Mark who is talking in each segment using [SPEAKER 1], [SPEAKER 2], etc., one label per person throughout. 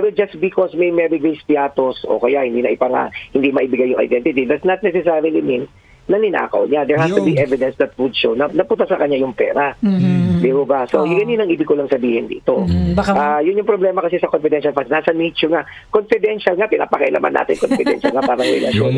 [SPEAKER 1] Pero just because may Mary Grace Piatos o kaya hindi maibigay yung identity, does not necessarily mean na ninakaw niya. There has to be evidence that would show na napunta sa kanya yung pera. Di ba? So, yun ang ibig ko lang sabihin dito. Yun yung problema kasi sa confidential funds. Nasa nicho nga. Confidential nga, pinapakailaman natin confidential nga parang relasyon.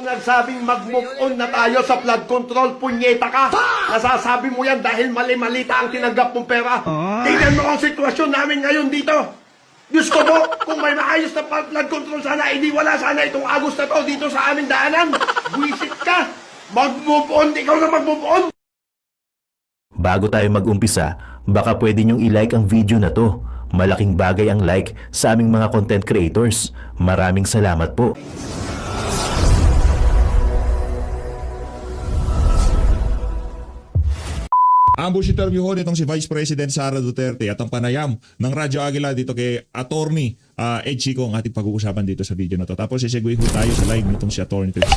[SPEAKER 2] Nagsabing mag-move on na tayo sa flood control, punyeta ka! Nasasabi mo yan dahil mali-malita ang tinanggap mong pera. Tingnan mo ang sitwasyon namin ngayon dito. Diyos ko po, kung may maayos na flood control sana, hindi wala sana itong Agos na to dito sa aming daanan. Buisit ka! Mag-move on! Ikaw na mag-move on!
[SPEAKER 3] Bago tayo mag-umpisa, baka pwede nyong i-like ang video na to. Malaking bagay ang like sa aming mga content creators. Maraming salamat po.
[SPEAKER 4] Ambush interview ho nitong si Vice President Sara Duterte at ang panayam ng Radyo Agila dito kay Attorney Ed Chico ang ating pag-uusapan dito sa video na to. Tapos isegue ho tayo sa live nitong si Attorney Ed.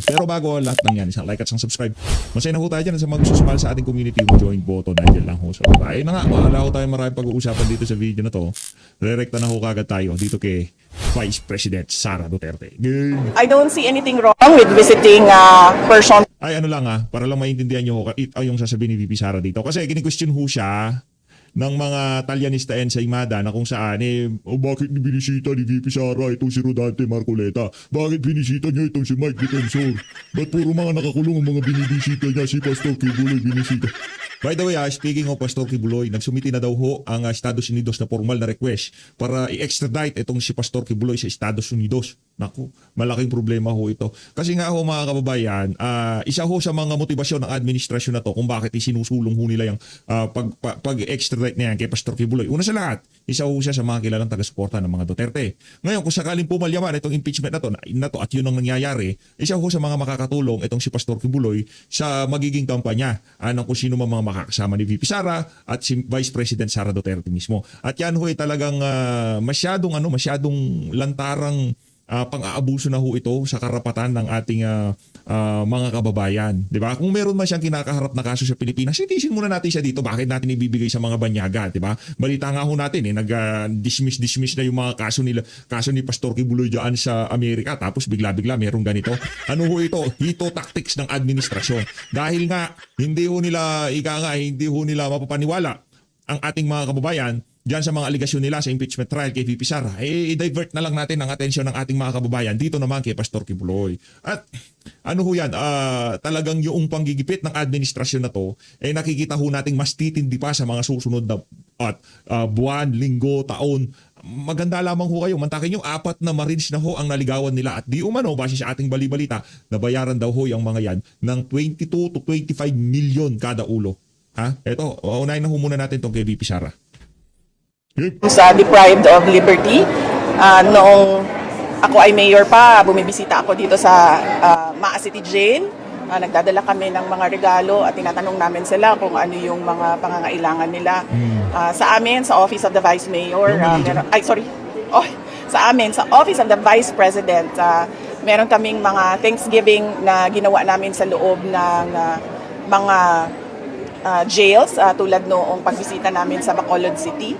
[SPEAKER 4] Pero bago lahat ng yan, isang like at isang subscribe. Masaya na ho tayo dyan sa magsusumali sa ating community mo. Join button, nandiyan lang ho. So, ayun na nga, mahala ho tayo maraming pag-uusapan dito sa video na to. Rerekta na ho kagad tayo dito kay Vice President Sara Duterte. Game.
[SPEAKER 5] I don't see anything wrong with visiting a person.
[SPEAKER 4] Ay ano lang para lang maintindihan nyo yung sasabihin ni VP Sara dito. Kasi kini-question ho siya ng mga Talyanista sa Imada na kung saan bakit binisita ni VP Sara itong si Rodante Marcoleta? Bakit binisita niya itong si Mike Defensor? Ba't puro mga nakakulong ang mga binibisita niya si Pastor Kibuloy binisita? By the way, speaking of Pastor Kibuloy, nagsumiti na daw ho ang Estados Unidos na formal na request para i-extradite itong si Pastor Kibuloy sa Estados Unidos. Naku, malaking problema ho ito. Kasi nga ho mga kababayan, isa ho sa mga motibasyon ng administrasyon na to kung bakit isinusulong ho nila yung pag-extradite na yan kay Pastor Kibuloy. Una sa lahat, isa ho siya sa mga kilalang taga-suporta ng mga Duterte. Ngayon, kung sakaling pumalyaman itong impeachment na to at yun ang nangyayari, isa ho sa mga makakatulong itong si Pastor Kibuloy sa magiging kampanya ng kung sino mga makakasama ni VP Sara at si Vice President Sara Duterte mismo. At yan ho ay talagang masyadong lantarang pang-aabuso na ho ito sa karapatan ng ating mga kababayan. Diba? Kung meron man siyang kinakaharap na kaso sa Pilipinas, sitisin muna natin siya dito. Bakit natin ibibigay sa mga banyaga? Diba? Balita nga ho natin, nag-dismiss na yung mga kaso ni Pastor Kibuloy dyan sa Amerika. Tapos bigla-bigla merong ganito. Ano ho ito? Hito tactics ng administrasyon. Dahil nga, hindi ho nila mapapaniwala ang ating mga kababayan diyan sa mga aligasyon nila sa impeachment trial kay VP Sara, i-divert na lang natin ang atensyon ng ating mga kababayan dito naman kay Pastor Kibuloy. At ano ho yan, talagang yung panggigipit ng administrasyon na to, nakikita ho nating mas titindi pa sa mga susunod na buwan, linggo, taon. Maganda lamang ho kayo, mantakin yung 4 na Marines na ho ang naligawan nila at di umano, base sa ating balibalita, nabayaran daw ho yung mga yan ng 22 to 25 million kada ulo. Eto, unahin na ho muna natin itong kay VP Sara.
[SPEAKER 5] Sa deprived of liberty. Noong ako ay mayor pa, bumibisita ako dito sa Maa City Jail. Nagdadala kami ng mga regalo at tinatanong namin sila kung ano yung mga pangangailangan nila. Sa amin, sa Office of the Vice Mayor, sa amin, sa Office of the Vice President, meron kaming mga Thanksgiving na ginawa namin sa loob ng mga jails, tulad noong pagbisita namin sa Bacolod City.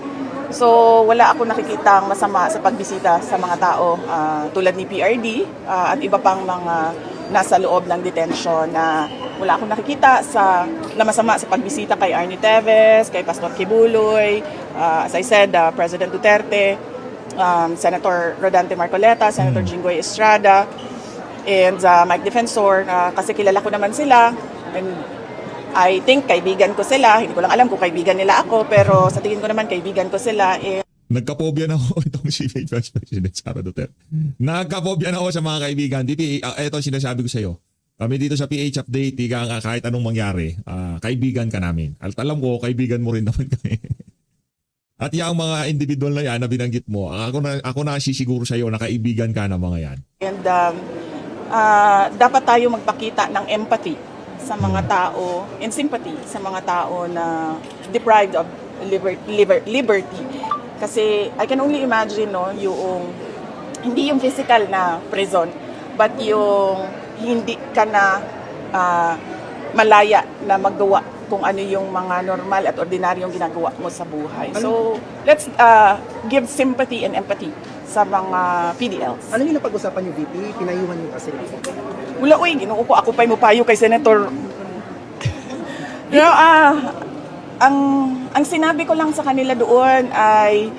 [SPEAKER 5] So, wala ako nakikitang masama sa pagbisita sa mga tao tulad ni PRD at iba pang mga nasa loob ng detention na wala akong nakikita na masama sa pagbisita kay Arnie Teves, kay Pastor Kibuloy, as I said, President Duterte, Senator Rodante Marcoleta, Senator Jinggoy Estrada, and Mike Defensor, kasi kilala ko naman sila. And I think kaibigan ko sila. Hindi ko lang alam kung kaibigan nila ako, pero sa tingin ko naman kaibigan ko sila.
[SPEAKER 4] Nagkapobya na ako itong si Vice President Sara Duterte. Nagkapobya na ako sa mga kaibigan. Ito sinasabi ko sa iyo. Kami dito sa PH Update, kahit anong mangyari, kaibigan ka namin. At alam ko, kaibigan mo rin naman kami. At yung mga individual na yan na binanggit mo, ako na sisiguro sa iyo na kaibigan ka ng mga yan. And
[SPEAKER 5] dapat tayo magpakita ng empathy sa mga tao and sympathy sa mga tao na deprived of liberty. Kasi I can only imagine yung hindi yung physical na prison, but yung hindi ka na malaya na magawa kung ano yung mga normal at ordinaryong ginagawa mo sa buhay. So, let's give sympathy and empathy sa mga PDLs.
[SPEAKER 6] Ano yung napag-usapan niyo, VP? Pinayuhan niyo kasi.
[SPEAKER 5] Wala, uy, ginoo ko, ako pa'y mupayo kay Senator. You know, ang sinabi ko lang sa kanila doon ay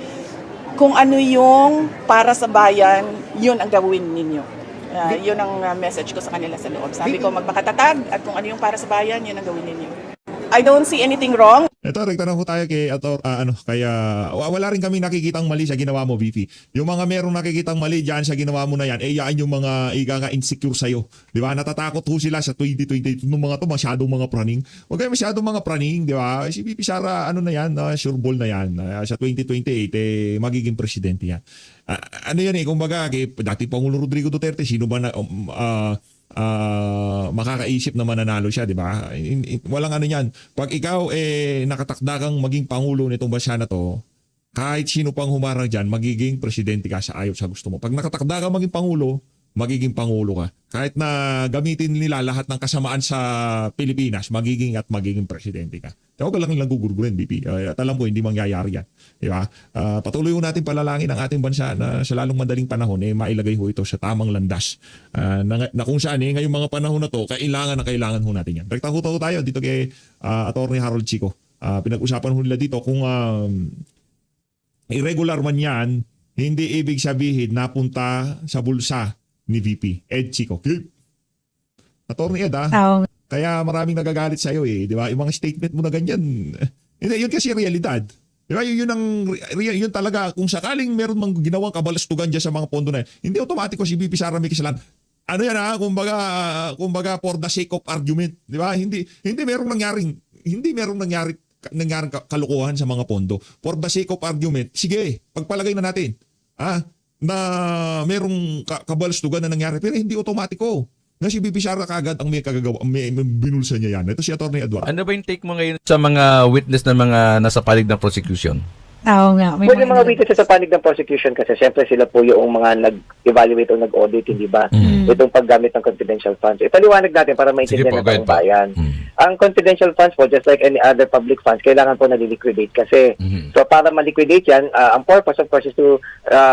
[SPEAKER 5] kung ano yung para sa bayan, yun ang gawin ninyo. Yun ang message ko sa kanila sa loob. Sabi ko, magpakatatag at kung ano yung para sa bayan, yun ang gawin ninyo. I don't see anything wrong.
[SPEAKER 4] Ito, nagtanong ko tayo kay kaya wala rin kami nakikitang mali sa ginawa mo, VP. Yung mga merong nakikitang mali diyan sa ginawa mo na yan, yan yung mga insecure sa'yo. Di ba? Natatakot ho sila sa 2022 ng mga to, masyadong mga praning. Huwag kayo masyadong mga praning, di ba? Si VP Sara, ano na yan, sure ball na yan. Sa 2028, magiging presidente yan. Ano yan kumbaga, dati Pangulo Rodrigo Duterte, sino ba na, makakaisip na mananalo siya, di ba? Walang ano yan. Pag ikaw nakatakda kang maging pangulo nitong bansa na to, kahit sino pang humarang dyan, magiging presidente ka sa ayaw sa gusto mo. Pag nakatakda kang maging pangulo, magiging pangulo ka. Kahit na gamitin nila lahat ng kasamaan sa Pilipinas, magiging presidente ka. Huwag ka lang gugurgurin, BP. At alam ko, hindi mangyayari yan. Di ba? Patuloy ho natin palalangin ang ating bansa na sa lalong madaling panahon, mailagay ho ito sa tamang landas. Na kung saan, ngayong mga panahon na to, kailangan ho natin yan. Rektaho tayo dito kay Atty. Harold Chico. Pinag-usapan ho nila dito kung irregular man yan, hindi ibig sabihin napunta sa bulsa ni VP Ed Chico. Atty. Ed, kaya maraming nagagalit sa iyo di ba? Yung mga statement mo na ganyan. Hindi, yun kasi realidad. Di ba? Yun talaga, kung sakaling meron mang ginawang kabalastugan dyan sa mga pondo na yun, hindi automatiko si VP Sara may kasalanan. Ano yan kumbaga for the sake of argument. Di ba? Hindi merong nangyari kalukuhan sa mga pondo. For the sake of argument, sige, pagpalagay na natin. Na merong kabalastugan na nangyari, pero hindi automatiko. Na si VP Sara kagad ang may kagagawa, may binulsa niya yan. Ito si Atty. Eduardo.
[SPEAKER 7] Ano ba yung take mo ngayon sa mga witness na mga nasa palig ng prosecution?
[SPEAKER 8] Oo nga. May
[SPEAKER 1] Well, yung mga witnesses sa panig ng prosecution kasi siyempre sila po yung mga nag-evaluate o nag-audit, hindi ba? Itong paggamit ng confidential funds. Ipaliwanag natin para maintindihan ng taong bayan. Ang confidential funds po, just like any other public funds, kailangan po naliliquidate kasi. So para maliquidate yan, ang purpose of course is to,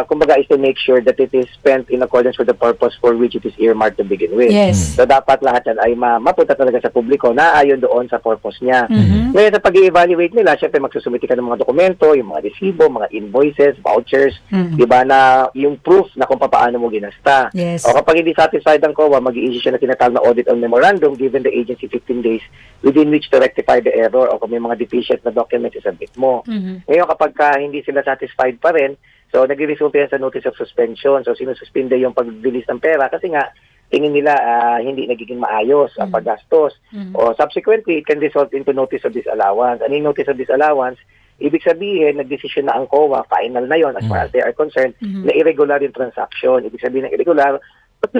[SPEAKER 1] kumbaga is to make sure that it is spent in accordance with the purpose for which it is earmarked to begin with.
[SPEAKER 8] Yes.
[SPEAKER 1] So dapat lahat yan ay mapunta talaga sa publiko na ayon doon sa purpose niya. Ngayon sa pag-i-evaluate nila, syempre magsusumiti ka ng mga dokumento, yung mga resibo, mga invoices, vouchers, di ba, na yung proof na kung paano mo ginasta.
[SPEAKER 8] Yes.
[SPEAKER 1] O kapag hindi satisfied ang COA, mag-i-issue siya na tinatawag na audit on memorandum given the agency 15 days within which to rectify the error o kung may mga deficient na documents isabit mo. Ngayon kapag hindi sila satisfied pa rin, so nag-resulta yan sa notice of suspension. So sinususpinde yung pag-release ng pera kasi nga tingin nila hindi nagiging maayos ang paggastos. O subsequently, it can result into notice of disallowance. Ano yung notice of disallowance? Ibig sabihin, nagdesisyon na ang COA, final na yon as far as they are concerned, na irregular yung transaction. Ibig sabihin ng irregular,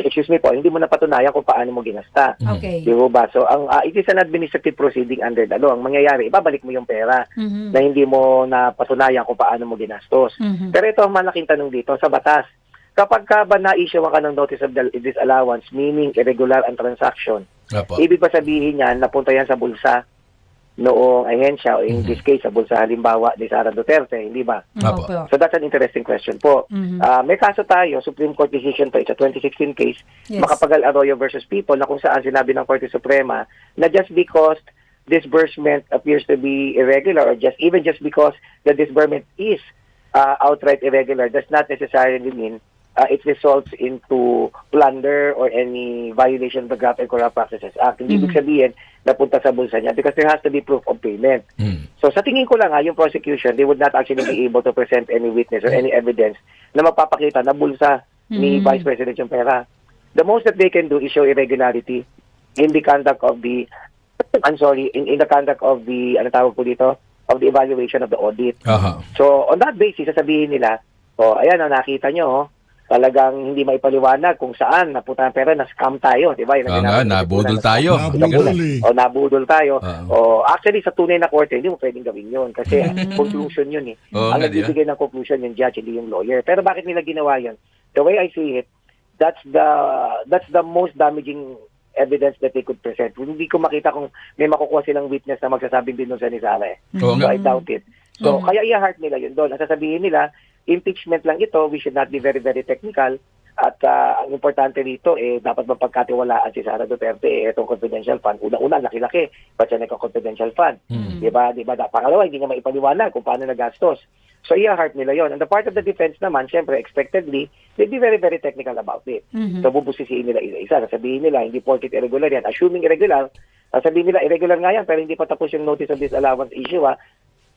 [SPEAKER 1] excuse me po, hindi mo napatunayan kung paano mo ginasta.
[SPEAKER 8] Okay.
[SPEAKER 1] Di ba? So, it is an administrative proceeding under the law. Ang mangyayari, ibabalik mo yung pera na hindi mo napatunayan kung paano mo ginastos. Pero ito ang malaking tanong dito sa batas. Kapag ka ba na-issue ka ng notice of disallowance, meaning irregular ang transaction, ibig ba sabihin yan, napunta yan sa bulsa noong ahensya o in this case sa bulsa halimbawa ni Sara Duterte, hindi ba?
[SPEAKER 8] Opo.
[SPEAKER 1] So that's an interesting question po. May kaso tayo, Supreme Court decision to, it's a 2016 case,
[SPEAKER 8] Yes.
[SPEAKER 1] Macapagal Arroyo versus People, na kung saan sinabi ng Korte Suprema na just because disbursement appears to be irregular or even just because the disbursement is outright irregular does not necessarily mean it results into plunder or any violation of the Graft and Corrupt Practices Act. Hindi ibig sabihin napunta sa bulsa niya because there has to be proof of payment. So sa tingin ko lang yung prosecution, they would not actually be able to present any witness or any evidence na magpapakita na bulsa ni Vice President yung pera. The most that they can do is show irregularity in the conduct of the in the conduct of the tawag po dito, of the evaluation of the audit. So on that basis, sasabihin nila, ayan, nakita nyo, talagang hindi maipaliwanag kung saan napunta ang pera, na-scam tayo, di ba?
[SPEAKER 7] Nabudol tayo.
[SPEAKER 1] Nabudol tayo. Actually, sa tunay na korte, hindi mo pwedeng gawin yun kasi conclusion yun eh. Ang nagbibigay ng conclusion yung judge, hindi yung lawyer. Pero bakit nila ginawa yun? The way I see it, that's the most damaging evidence that they could present. Hindi ko makita kung may makukuha silang witness na magsasabing denunsa ni Sara eh.
[SPEAKER 7] Oo
[SPEAKER 1] So
[SPEAKER 7] nga.
[SPEAKER 1] I doubt it. So kaya i-heart nila yun doon. At sasabihin nila, impeachment lang ito, we should not be very, very technical. At ang importante rito, dapat mapagkatiwalaan si Sara Duterte, itong confidential fund. Una-una, laki-laki. Ba't siya nagka-confidential fund? Diba? Pangalawa, hindi niya maipaliwanag kung paano nagastos. So, i-heart nila yon. And the part of the defense naman, syempre, expectedly, they'll be very, very technical about it. So, bubusisiin nila isa-isa. Sasabihin nila, hindi porket irregular yan. Assuming irregular, sasabihin nila, irregular nga yan, pero hindi pa tapos yung notice of disallowance issue,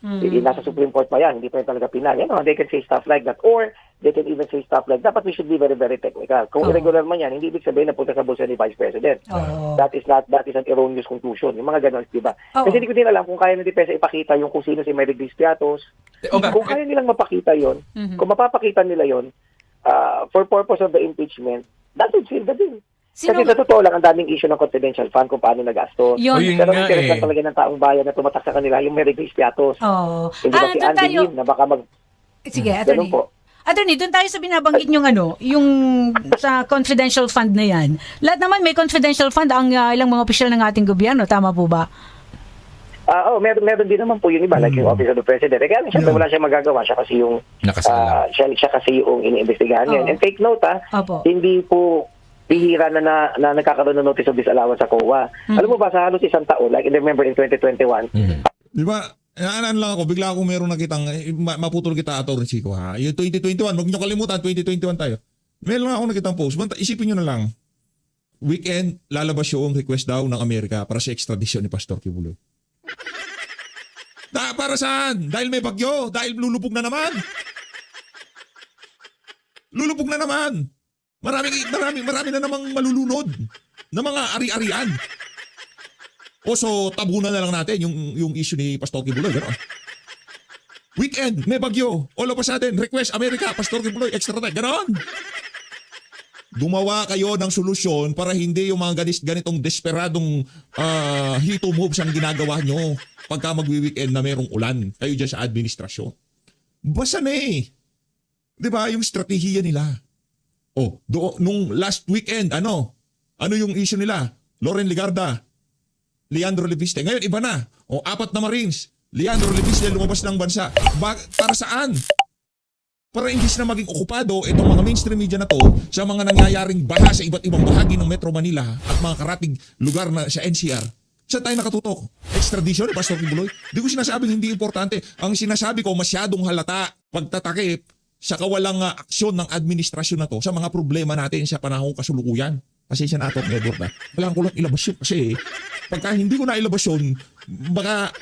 [SPEAKER 1] nasa Supreme Court pa yan, hindi pa yan talaga pinal. They can say stuff like that. Or, they can even say stuff like, dapat we should be very, very technical. Kung irregular man yan, hindi ibig sabihin na punta sa bulsa ni Vice President. That is an erroneous conclusion. Yung mga ganon, di ba? Kasi hindi ko din alam kung kaya na depensa ipakita yung kung sino si Mary Grace Piatos. Kung kaya nilang mapakita yon, kung mapapakita nila yon, for purpose of the impeachment, that would seal the deal. Kasi sa totoo lang, ang daming issue ng confidential fund kung paano nagastos.
[SPEAKER 7] Yun
[SPEAKER 1] Pero
[SPEAKER 7] nga
[SPEAKER 1] interest lang talaga ng taong bayan na tumatak sa kanila yung Mary Grace Piatos. Hindi ba si
[SPEAKER 8] doon
[SPEAKER 1] Andy
[SPEAKER 8] tayo.
[SPEAKER 1] Lim na baka
[SPEAKER 8] Sige,
[SPEAKER 1] Ganun
[SPEAKER 8] attorney.
[SPEAKER 1] po.
[SPEAKER 8] Attorney, doon tayo sa binabanggit yung sa confidential fund na yan. Lahat naman may confidential fund ang ilang mga opisyal ng ating gobyerno. Tama po ba?
[SPEAKER 1] Meron din naman po yung iba, like yung Office of the President. Kaya siyempre wala siyang magagawa. Siya kasi yung
[SPEAKER 7] Nakasala.
[SPEAKER 1] siya kasi yung iniimbestigahan ngayon. And take note,
[SPEAKER 8] Opo.
[SPEAKER 1] hindi po bihira na nagkakaroon ng notice of disallowance sa COA. Alam mo ba, sa halos isang taon, like I remember in 2021,
[SPEAKER 4] Di ba? Naanan lang ako, bigla akong meron nakitang, maputol kita, Atty. Chico, ha? Yung 2021, huwag nyo kalimutan, 2021 tayo. Meron lang ako nakitang post. Isipin nyo na lang, weekend, lalabas yung request daw ng Amerika para sa extradition ni Pastor Kibuloy. Para saan? Dahil may bagyo? Dahil lulupog na naman? Lulupog na naman! Marami na namang malulunod na mga ari-arian. O so, tabunan na lang natin yung issue ni Pastor Kibuloy. Gano'n. Weekend, may bagyo. All of a sudden, request America, Pastor Kibuloy, extradite. Gano'n. Gumawa kayo ng solusyon para hindi yung mga ganitong desperadong hito moves ang ginagawa nyo pagka magwi-weekend na merong ulan. Kayo dyan sa administrasyon. Basta na eh. Diba? Yung strategiya nila. Nung last weekend, ano yung issue nila? Loren Legarda, Leandro Leviste. Ngayon, iba na. 4 na Marines. Leandro Leviste lumabas ng bansa. Para saan? Para imbis na maging okupado itong mga mainstream media na to sa mga nangyayaring baha sa iba't ibang bahagi ng Metro Manila at mga karating lugar na sa NCR. Saan tayo nakatutok? Extradition ni Pastor Kibuloy? Di ko sinasabing hindi importante. Ang sinasabi ko, masyadong halata pagtatakip sa kawalang aksyon ng administrasyon na to sa mga problema natin sa panahong kasulukuyan. Pasensya na ato, Edward. Kailangan ko lang ilabas yun kasi pagka hindi ko na ilabas yun, baka,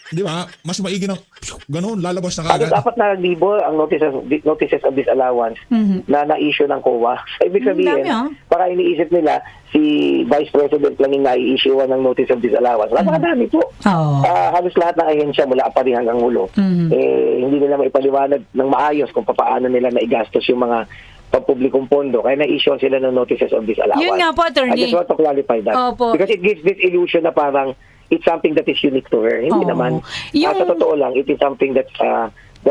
[SPEAKER 4] di ba, mas maigi ng gano'n, lalabas na kagad.
[SPEAKER 1] dapat na libo ang notices of disallowance na na-issue ng COA. So, ibig sabihin, baka iniisip nila si Vice President lang yung na-i-issue ng notice of disallowance. Napakadami po. Halos lahat ng ahensya mula apari hanggang ulo. Hindi nila maipaliwanag ng maayos kung paano nila naigastos yung mga pampublikong pondo. Kaya na-issue sila ng notices of disallowance.
[SPEAKER 8] Yun nga po, attorney.
[SPEAKER 1] I just want to clarify that.
[SPEAKER 8] Opo.
[SPEAKER 1] Because it gives this illusion na parang it's something that is unique to her. Hindi naman. Sa totoo lang, it is something that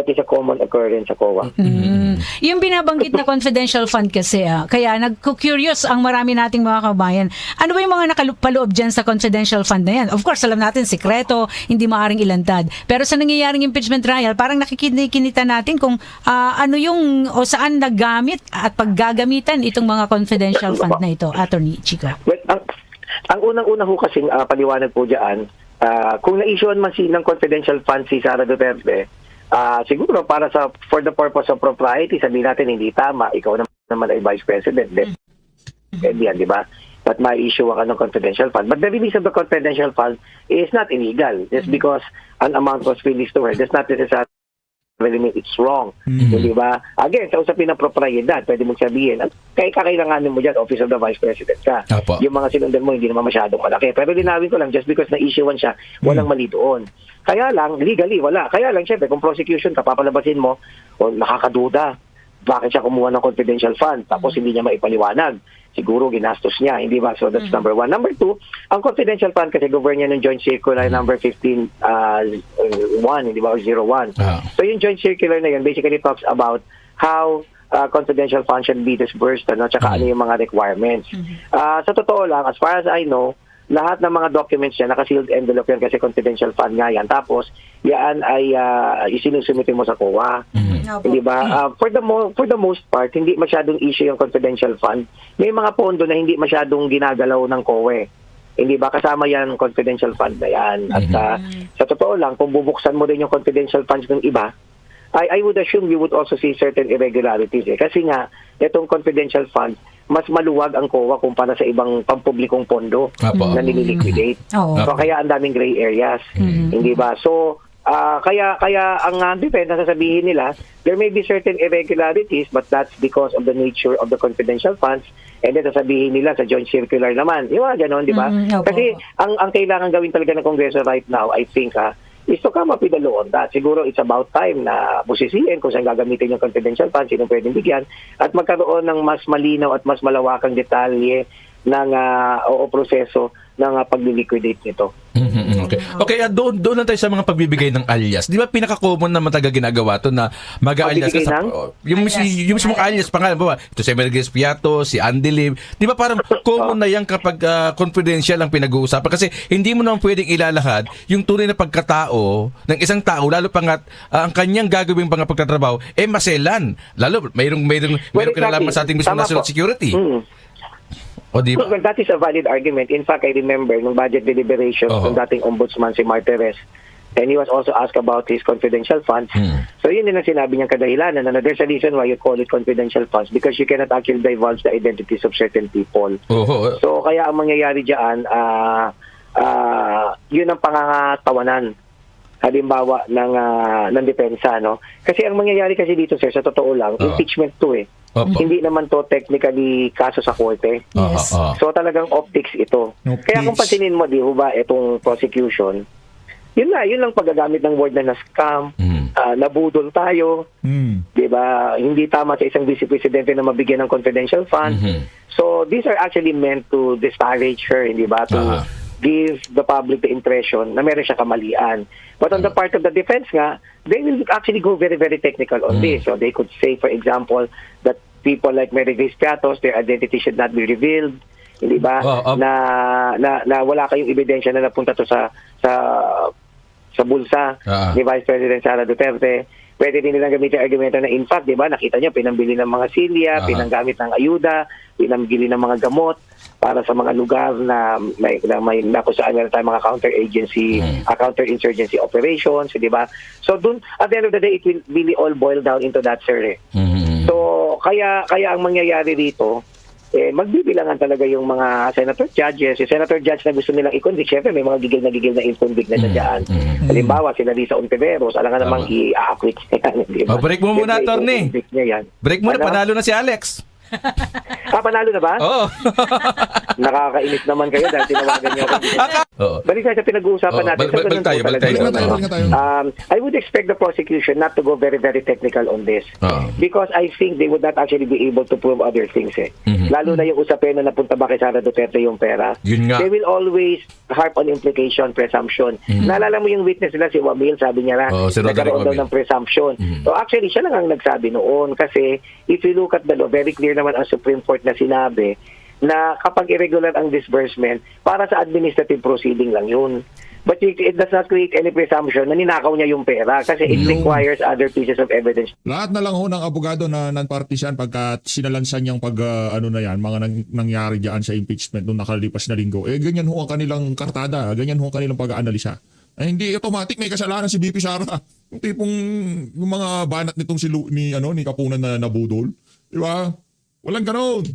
[SPEAKER 1] is a common occurrence sa COA.
[SPEAKER 8] Yung binabanggit na confidential fund kasi, kaya nagku-curious ang marami nating mga kabayan. Ano ba yung mga nakaloob dyan sa confidential fund na yan? Of course, alam natin, sikreto, hindi maaring ilantad. Pero sa nangyayaring impeachment trial, parang nakikinita natin kung ano yung, o saan nagamit at paggagamitan itong mga confidential fund na ito, Attorney Chica.
[SPEAKER 1] Well, ang unang-una ho kasing paliwanag po dyan, kung na-issuean man ng confidential fund si Sara Duterte, siguro for the purpose of propriety, sabihin natin hindi tama, ikaw naman ay Vice President. Yan, di ba? But may issue ka ng confidential fund. But the release of the confidential fund is not illegal. Just because an amount was released to her, that's not necessarily mean it's wrong. Di ba? Again, sa usapin ng propriedad, pwede mong sabihin, kakailanganin mo dyan, Office of the Vice President ka.
[SPEAKER 7] Apo.
[SPEAKER 1] Yung mga sinundan mo, hindi naman masyadong malaki. Pero linawin ko lang, just because na-issuean siya, walang mali doon. Kaya lang, legally, wala. Kaya lang, syempre, kung prosecution ka, papalabasin mo, o nakakaduda, bakit siya kumuha ng confidential fund, tapos hindi niya maipaliwanag. Siguro ginastos niya, hindi ba? So that's number 1. Number 2, ang confidential fund kasi govern niya ng Joint Circular number 15 1, hindi ba? Or 01. So yung Joint Circular na yun basically talks about how confidential funds should be disbursed, tsaka ano yung mga requirements. Sa totoo lang, as far as I know, lahat ng mga documents niya, naka-sealed envelope yan kasi confidential fund nga yan. Tapos, yan ay isinusumite mo sa COA. Hindi ba? For the most part, hindi masyadong issue yung confidential fund. May mga pondo na hindi masyadong ginagalaw ng COA. Hindi ba? Kasama yan confidential fund na yan. At sa totoo lang, kung bubuksan mo din yung confidential funds ng iba, I would assume you would also see certain irregularities. Kasi nga, itong confidential funds, mas maluwag ang COA kumpara sa ibang pampublikong pondo na nililiquidate. So kaya ang daming gray areas. Hindi ba? So kaya ang defense na sasabihin nila, there may be certain irregularities but that's because of the nature of the confidential funds, and then sasabihin nila sa joint circular naman. Yung mga ganon, di ba? Kasi ang kailangan gawin talaga ng Kongreso right now, I think is to come up with a law on that. Siguro it's about time na busisiin kung saan gagamitin yung confidential funds, sino pwedeng bigyan, at magkaroon ng mas malinaw at mas malawakang detalye ng proseso ng pagliliquidate nito.
[SPEAKER 7] Okay, doon lang tayo sa mga pagbibigay ng alias. Di ba pinaka-common na mataga ginagawa to na mag-alias ka sa... Yung mismong alias, pangalan ba? Ito si Emergis Piato, si Andy Lim. Di ba parang common na yan kapag confidential ang pinag-uusapan? Kasi hindi mo naman pwedeng ilalahad yung tunay na pagkatao ng isang tao, lalo pa nga ang kanyang gagawing mga pagtatrabaho, maselan. Lalo, mayroong kinalaman sa ating mismong national security.
[SPEAKER 1] Well, that is a valid argument. In fact, I remember nung budget deliberation ng dating ombudsman si Martires, and he was also asked about his confidential funds. So yun din ang sinabi niyang kadahilanan na there's a reason why you call it confidential funds because you cannot actually divulge the identities of certain people. So kaya ang mangyayari dyan, yun ang pangangatawanan halimbawa ng depensa, no? Kasi ang mangyayari kasi dito, sir, sa totoo lang, impeachment to Hindi naman to technically kaso sa korte. So talagang optics ito. Kaya kung pansinin mo, di ba, itong prosecution, yun lang paggagamit ng word na scam, nabudol tayo, di ba, hindi tama sa isang vice presidente na mabigyan ng confidential fund. So these are actually meant to disparage her, hindi ba, to give the public the impression na meron siya kamalian. But on the part of the defense nga, they will actually go very, very technical on this. So they could say, for example, that people like Mary Grace Piatos, their identity should not be revealed. Hindi ba? Na wala kayong ebidensya na napunta to sa bulsa ni Vice President Sara Duterte. Pwede din nilang gamitin ang argumento na in fact, di ba, nakita nyo, pinambili ng mga silya, pinanggamit ng ayuda, pinambili ng mga gamot para sa mga lugar na may kung saan meron tayong mga counter-insurgency operations, di ba? So dun, at the end of the day, it will really all boil down into that, sir. So kaya ang mangyayari dito, magbibilangan talaga yung mga senator judges. Yung senator judge na gusto nilang i-convict, syempre may mga gigil na i-convict na dyan. Halimbawa, sila Lisa Ontiveros, alam nga namang i-acquit niya yan. Diba?
[SPEAKER 7] Break mo muna, attorney. Break muna, panalo na si Alex.
[SPEAKER 1] Panalo na ba?
[SPEAKER 7] Oo.
[SPEAKER 1] Nakakainis naman kayo dahil tinawagan niyo ako. Balik tayo sa pinag-uusapan natin.
[SPEAKER 7] Balik tayo.
[SPEAKER 1] I would expect the prosecution not to go very, very technical on this. Because I think they would not actually be able to prove other things. Lalo na yung usapin na napunta ba kay Sara Duterte yung pera. They will always harp on implication, presumption. Naalala mo yung witness nila, si Wamil, sabi niya na nagkaroon daw ng presumption. So actually, siya lang ang nagsabi noon kasi if you look at the law, very clear naman ang Supreme Court na sinabi na kapag irregular ang disbursement, para sa administrative proceeding lang yun. But it does not create any presumption na ninakaw niya yung pera kasi it requires other pieces of evidence.
[SPEAKER 4] Lahat na lang ho ng abogado na non-partisan pagka sinalansan niyang mga nangyari diyan sa impeachment nung nakalipas na linggo. Ganyan ho ang kanilang kartada, ganyan ho ang kanilang pag-aanalisa. Hindi automatic may kasalanan si BP Sara. Yung tipong yung mga banat nitong ni Kapunan na nabudol. Di ba? Walang ganon.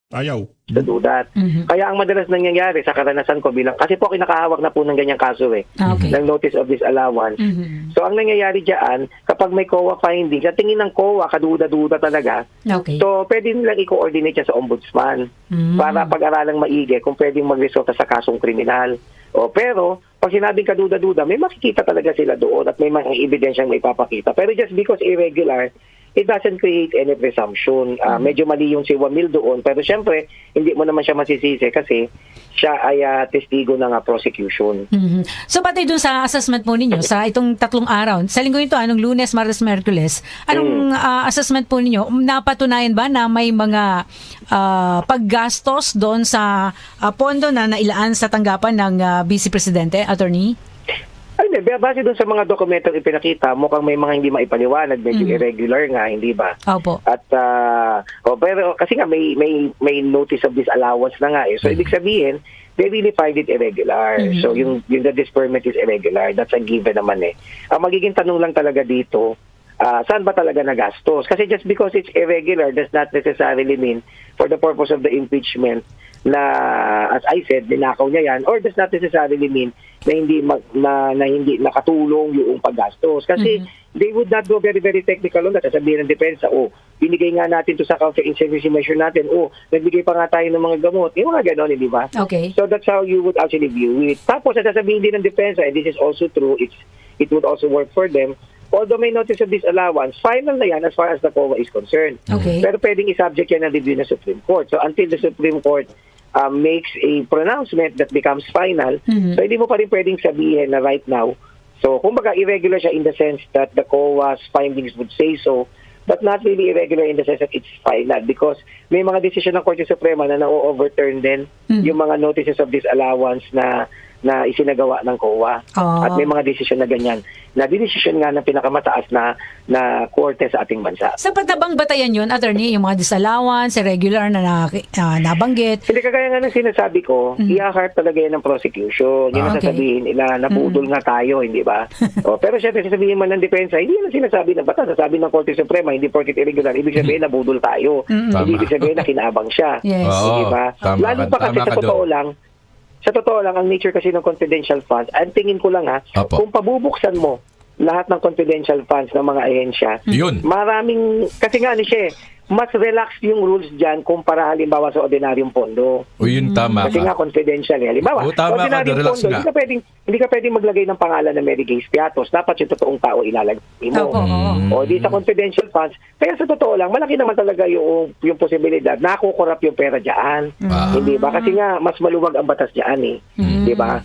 [SPEAKER 4] Ayaw.
[SPEAKER 1] To do that. Kaya ang madalas nangyayari sa karanasan ko kasi po kinakahawak na po ng ganyang kaso ng notice of disallowance. So ang nangyayari diyan, kapag may COA finding, sa tingin ng COA, kaduda-duda talaga. So pwede nilang i-coordinate siya sa ombudsman para pag-aralang maigi kung pwedeng magresulta sa kasong kriminal. Pero pag sinabing kaduda-duda, may makikita talaga sila doon at may mga ebidensyang may papakita. Pero just because irregular, it doesn't create any presumption. Medyo mali yung si Wamil doon, pero syempre, hindi mo naman siya masisisi kasi siya ay testigo ng prosecution.
[SPEAKER 8] Mhm. So pati dun sa assessment po ninyo, sa itong 3 araw, sa linggo ito, anong Lunes, Martes, Merkules, anong assessment po ninyo? Napatunayan ba na may mga paggastos doon sa pondo na nailaan sa tanggapan ng Vice Presidente, Attorney?
[SPEAKER 1] Ay, hindi. Base doon sa mga dokumentong ipinakita, mukhang may mga hindi maipaliwanag, medyo irregular nga, hindi ba?
[SPEAKER 8] Opo.
[SPEAKER 1] At, pero kasi nga may notice of disallowance na nga eh. So, ibig sabihin, they really find it irregular. So, yung this permit is irregular. That's a given naman eh. Ang magiging tanong lang talaga dito, saan ba talaga nagastos? Kasi just because it's irregular does not necessarily mean for the purpose of the impeachment na, as I said, ninakaw niya yan, or does not necessarily mean na hindi nakatulong yung paggastos. Kasi they would not go very, very technical on that. Sasabihin ng depensa, binigay nga natin to sa counter-insurgency measure natin, nagbigay pa nga tayo ng mga gamot. Yung mga ganon, di ba?
[SPEAKER 8] Okay.
[SPEAKER 1] So that's how you would actually view it. Tapos, sasabihin din ng depensa, and this is also true, it would also work for them, although may notice of disallowance, final na yan as far as the COA is concerned.
[SPEAKER 8] Okay.
[SPEAKER 1] Pero pwedeng i-subject yan ng review ng Supreme Court. So until the Supreme Court makes a pronouncement that becomes final, so hindi mo pa rin pwedeng sabihin na right now. So kumbaga irregular siya in the sense that the COA's findings would say so, but not really irregular in the sense that it's final because may mga decision ng Korte Suprema na na-overturn din yung mga notices of disallowance na isinagawa ng COA. At may mga desisyon na ganyan. Na desisyon nga ng pinakamataas na korte sa ating bansa.
[SPEAKER 8] Sa patabang batayan yun, Attorney, yung mga disallowance, irregular na nabanggit.
[SPEAKER 1] Hindi kagaya nga ng sinasabi ko, i-heart talaga yan ng prosecution. Yun ang sasabihin nila, napudol nga tayo, hindi ba? Pero syempre, sasabihin man ng depensa, hindi yan ang sinasabi ng batas. Sasabi ng Korte Suprema, hindi porket irregular. Ibig sabihin, nabudol tayo. Hindi ibig sabihin na kinabang siya.
[SPEAKER 8] Yes.
[SPEAKER 1] Hindi ba? Lalo pa kasi sa totoo lang, ang nature kasi ng confidential funds, ang tingin ko lang kung pabubuksan mo lahat ng confidential funds ng mga ahensya, kasi nga siya mas relax yung rules dyan kumpara halimbawa sa ordinaryong pondo.
[SPEAKER 7] Yun tama
[SPEAKER 1] Kasi nga confidential eh. Halimbawa,
[SPEAKER 7] tama ka,
[SPEAKER 1] ordinaryong
[SPEAKER 7] relax
[SPEAKER 1] pondo,
[SPEAKER 7] nga.
[SPEAKER 1] hindi ka pwedeng maglagay ng pangalan ng Mary Gay Piatos. Dapat yung totoong tao ilalagay mo. O di sa confidential funds. Kaya sa totoo lang, malaki naman talaga yung posibilidad na kukurap yung pera dyan. Hindi ba? Kasi nga, mas maluwag ang batas dyan eh. Di ba?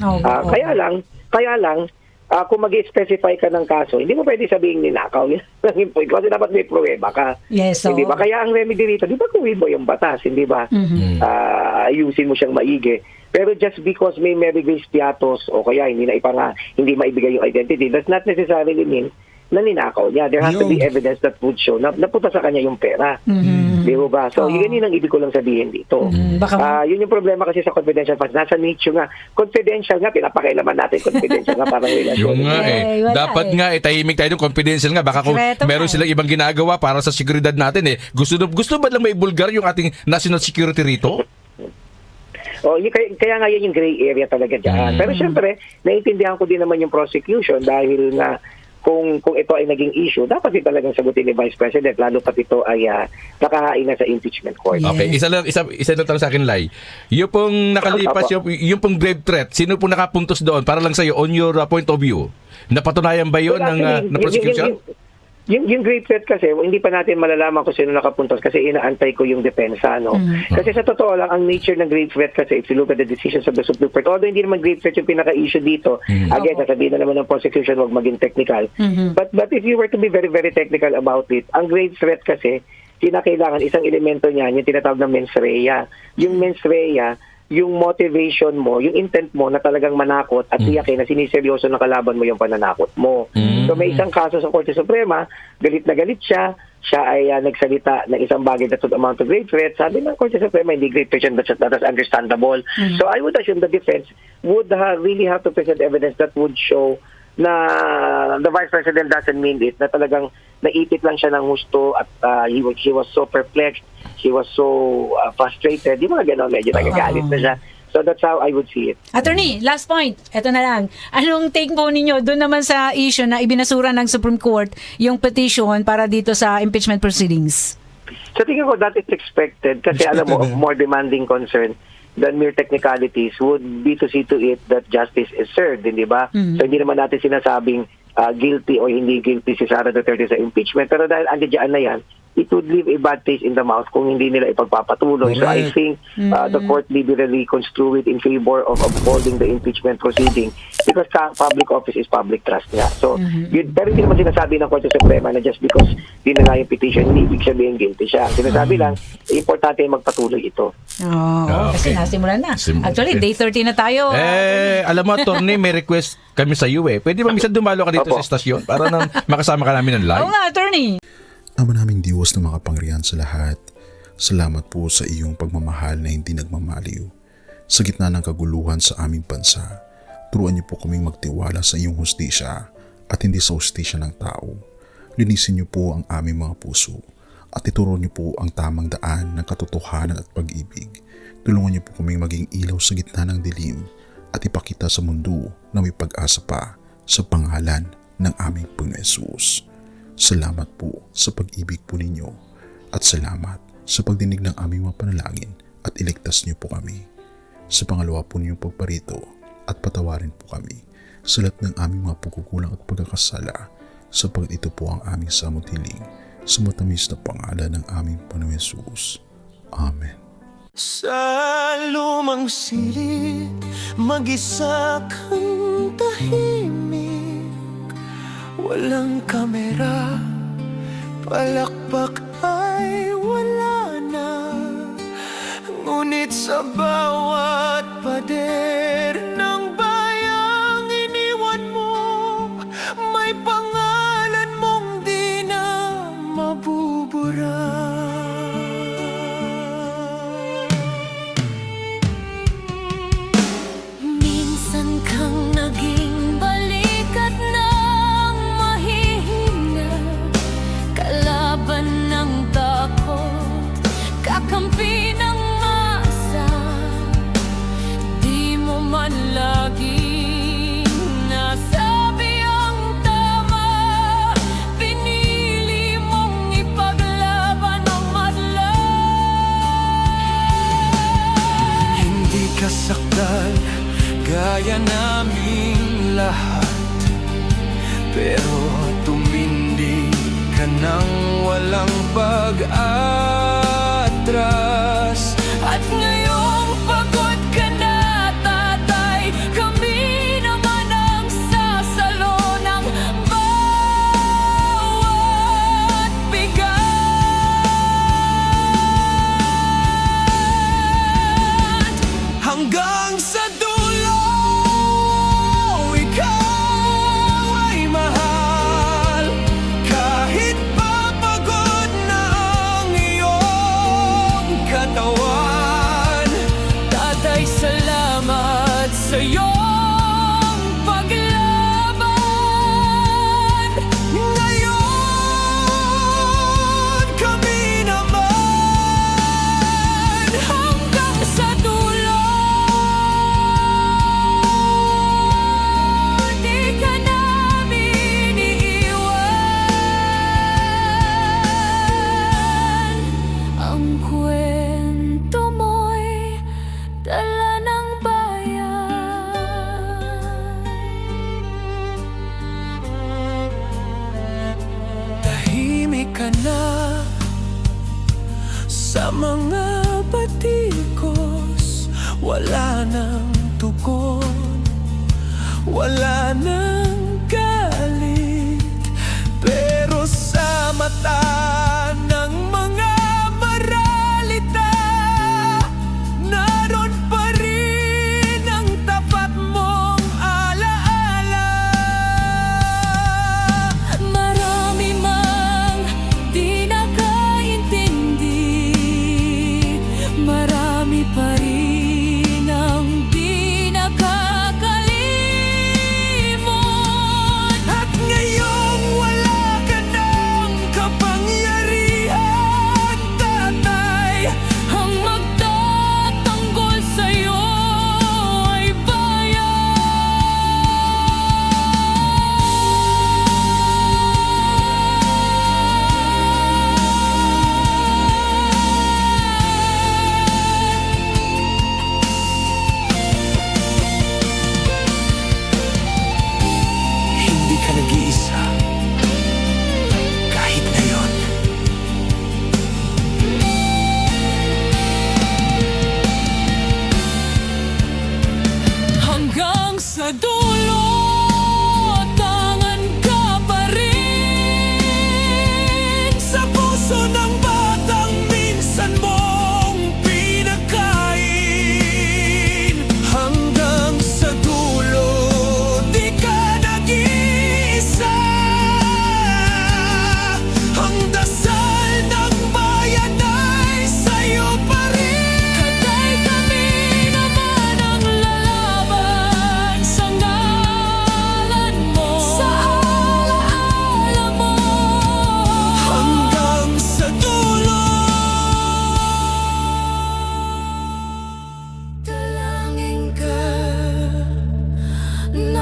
[SPEAKER 1] Kaya lang, kung mag-specify ka ng kaso, hindi mo pwede sabihin ninakaw. Yan lang yung point. Kasi dapat may pruweba ka.
[SPEAKER 8] Yes,
[SPEAKER 1] Hindi ba? Kaya ang remedy dito, di ba kuwin mo yung batas? Hindi ba? Ayusin mo siyang maigi. Pero just because may Mary Grace Piatos o kaya hindi maibigay yung identity, does not necessarily mean na ninakaw niya. There has to be evidence that would show na napunta sa kanya yung pera. Di ba? So, yun ang ibig ko lang sabihin dito. Yun yung problema kasi sa confidential funds. Nasa nicho nga. Confidential nga, pinapakailaman natin confidential nga parang relasyon.
[SPEAKER 7] Yung nga dapat nga tahimik tayo ng confidential nga. Baka kung meron silang ibang ginagawa para sa seguridad natin Gusto ba lang may bulgar yung ating national security rito?
[SPEAKER 1] Kaya nga yan yung gray area talaga dyan. Pero syempre, naiintindihan ko din naman yung prosecution dahil na kung ito ay naging issue, dapat din talagang sagutin ni Vice President, lalo pat ito ay nakahain na sa impeachment court.
[SPEAKER 7] Okay, isa lang sa akin, Lai. Yung pong nakalipas, yung pong grave threat, sino pong nakapuntos doon? Para lang sa'yo, on your point of view, napatunayan ba yun ng prosecution?
[SPEAKER 1] Yung grave threat kasi, hindi pa natin malalaman kung sino nakapuntos kasi inaantay ko yung depensa, no? Kasi sa totoo lang, ang nature ng grave threat kasi, if you look at the decisions of the Supreme Court, although hindi naman grave threat yung pinaka-issue dito, again, sasabihin na naman ng prosecution, wag maging technical. But if you were to be very, very technical about it, ang grave threat kasi, kinakailangan isang elemento niyan, yung tinatawag na mens rea. Yung mens rea, yung motivation mo, yung intent mo na talagang manakot at tiyakin na siniseryoso ng kalaban mo yung pananakot mo. So may isang kaso sa Korte Suprema, galit na galit siya ay nagsalita ng isang bagay that would amount to grave threat. Sabi ng Korte Suprema, hindi grave threat, that is understandable. So I would assume the defense would really have to present evidence that would show na the Vice President doesn't mean it, na talagang naipit lang siya ng gusto at he was so perplexed, he was so frustrated, di mga gano'n, medyo nagagalit na siya. So that's how I would see it.
[SPEAKER 8] Attorney, last point, eto na lang. Anong take po ninyo doon naman sa issue na ibinasura ng Supreme Court yung petition para dito sa impeachment proceedings?
[SPEAKER 1] So tingin ko that is expected kasi alam mo, more demanding concern than mere technicalities would be to see to it that justice is served, hindi ba? So hindi naman natin sinasabing guilty o hindi guilty si Sara Duterte sa impeachment. Pero dahil andiyan na yan, it would leave a bad taste in the mouth kung hindi nila ipagpapatuloy. So I think the court liberally construe it in favor of upholding the impeachment proceeding because public office is public trust nga. So, pero hindi naman sinasabi ng Korte Suprema na just because dinala yung petition, hindi ibig sabihin guilty siya. Sinasabi lang, importante magpatuloy ito.
[SPEAKER 8] Kasi nasimulan na. Actually, day 30 na tayo.
[SPEAKER 7] Alam mo, attorney, may request kami sa iyo Pwede ba minsan dumalo ka dito
[SPEAKER 1] Opo.
[SPEAKER 7] sa estasyon para nang makasama ka namin ng live?
[SPEAKER 8] Oo nga, attorney.
[SPEAKER 9] Ama naming Diyos na makapangyarihan sa lahat, salamat po sa iyong pagmamahal na hindi nagmamaliw. Sa gitna ng kaguluhan sa aming bansa, turuan niyo po kaming magtiwala sa iyong hustisya at hindi sa hustisya ng tao. Linisin niyo po ang aming mga puso at ituro niyo po ang tamang daan ng katotohanan at pag-ibig. Tulungan niyo po kaming maging ilaw sa gitna ng dilim at ipakita sa mundo na may pag-asa pa sa pangalan ng aming Panginoon Hesus. Salamat po sa pag-ibig po ninyo at salamat sa pagdinig ng aming mga panalangin at iligtas niyo po kami. Sa pangalawa po ninyong pagparito at patawarin po kami sa lahat ng aming mga pagkukulang at pagkakasala sapagkat ito po ang aming samot hiling sa matamis na pangalan ng aming Panginoon Hesus. Amen.
[SPEAKER 10] Sa lumang silid, mag-isa kang tahimik. Walang kamera, palakpak ay wala na. Ngunit sa bawat pader ng bayang iniwan mo, may pangalan mong di na mabubura. Minsan kang naging balikat ng mahihina, kalaban ng takot, kakampi ng masa. Di mo man laging nasabi ang tama, pinili mong ipaglaban ang madla. Hindi ka sakdal gaya naming lahat, pero tumindi ka nang walang pag-atras. At ngayong pagod ka na, tatay, kami naman ang sasalo ng bawat bigat. Hanggang sa dulo, ikaw ay mahal. Kahit papagod na ang iyong katawan, tatay, salamat sa iyong paglaban. Ngayon, kami naman hanggang sa dulo. Di ka namin iiwan. Ang kwento mo'y dala ng bayan. Tahimik ka na sa mga batikos, wala nang tugon, wala nang galit, pero sa mata ng mga maralita, naroon pa rin ang tapat mong alaala. Marami mang di nakaintindi, marami pa rin ang di nakakalimot.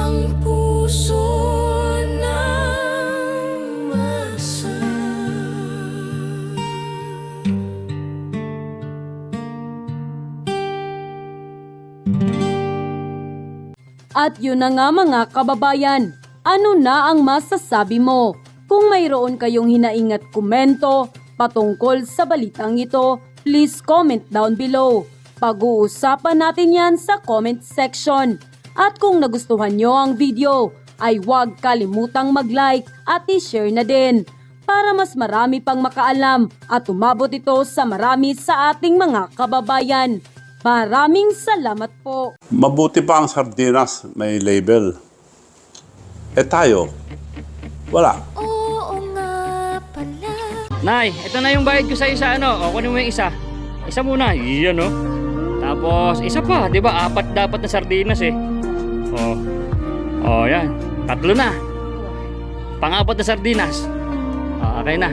[SPEAKER 10] ang puso ng masa.
[SPEAKER 11] At yun na nga mga kababayan, ano na ang masasabi mo? Kung mayroon kayong hinaing at komento patungkol sa balitang ito, please comment down below. Pag-uusapan natin yan sa comment section. At kung nagustuhan nyo ang video, ay huwag kalimutang mag-like at i-share na din para mas marami pang makaalam at umabot ito sa marami sa ating mga kababayan. Maraming salamat po.
[SPEAKER 12] Mabuti pa ang sardinas, may label. Eh tayo, wala.
[SPEAKER 10] Oo nga pala.
[SPEAKER 13] Nay, ito na yung bayad ko sa isa, ano? O, kunin mo yung isa. Isa muna, iyan, no? Tapos, isa pa, di ba? 4 dapat na sardinas, eh. O, yan. 3 na. Pang-4 na sardinas. O, okay na.